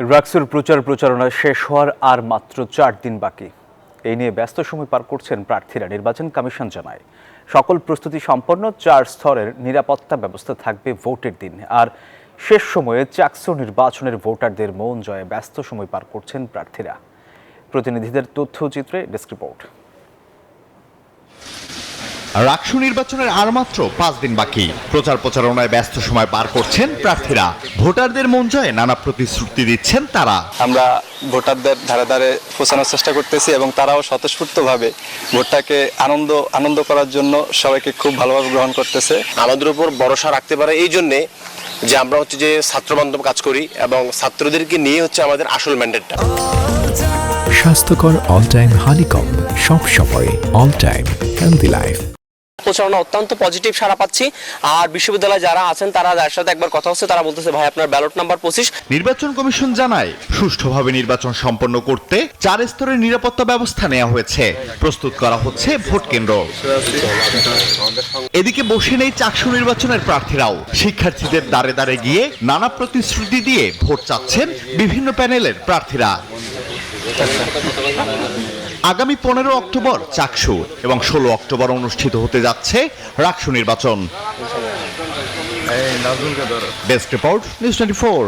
রাকসুর প্রচারণা শেষ হওয়ার আর মাত্র 4 দিন বাকি। এই নিয়ে ব্যস্ত সময় পার করছেন প্রার্থীরা। নির্বাচন কমিশন জানায়, সকল প্রস্তুতি সম্পন্ন 4 স্তরের নিরাপত্তা ব্যবস্থা থাকবে ভোটের দিন। আর শেষ সময়ে চাকসু নির্বাচনের ভোটারদের মন জয়ে ব্যস্ত সময় পার করছেন প্রার্থীরা। প্রতিনিধিদের তথ্যচিত্রে ডেস্ক রিপোর্ট। রাকসু নির্বাচনের আর মাত্র 5 দিন বাকি। প্রচারণায় ব্যস্ত সময় পার করছেন প্রার্থীরা। ভোটারদের মন জয়ে নানা প্রতিশ্রুতি দিচ্ছেন তারা। আমরা ভোটারদের ধারে ধারে পৌঁছানোর চেষ্টা করতেছি এবং তারাও স্বতঃস্ফূর্তভাবে ভোটটাকে আনন্দ করার জন্য সবাইকে খুব ভালোভাবে গ্রহণ করতেছে। আমাদের উপর ভরসা রাখতে পারে এই জন্যে যে আমরা যে ছাত্র বান্ধব কাজ করি এবং ছাত্রদেরকে নিয়ে আমাদের আসল ম্যান্ডেটটা। স্বাস্থ্যকর অল টাইম হানিকম, সব সময় অল টাইম হেলদি লাইফ। প্রচারণা অত্যন্ত পজিটিভ সাড়া পাচ্ছি। আর বিশ্ববিদ্যালয়ে যারা আছেন তারা যার সাথে একবার কথা হচ্ছে, তারা বলতেছে ভাই আপনার ব্যালট নাম্বার 25। নির্বাচন কমিশন জানায়, সুষ্ঠুভাবে নির্বাচন সম্পন্ন করতে 4 স্তরের নিরাপত্তা ব্যবস্থা নেওয়া হয়েছে। প্রস্তুত করা হচ্ছে ভোট কেন্দ্র। এদিকে বসে নেই চাকসু নির্বাচনের প্রার্থীরাও। শিক্ষার্থীদের দ্বারে দ্বারে গিয়ে নানা প্রতিশ্রুতি দিয়ে ভোট চাচ্ছেন বিভিন্ন প্যানেলের প্রার্থীরা। আগামী 15 অক্টোবর চাকসু এবং 16 অক্টোবর অনুষ্ঠিত হতে যাচ্ছে রাকসু নির্বাচন। Desk report, news 24।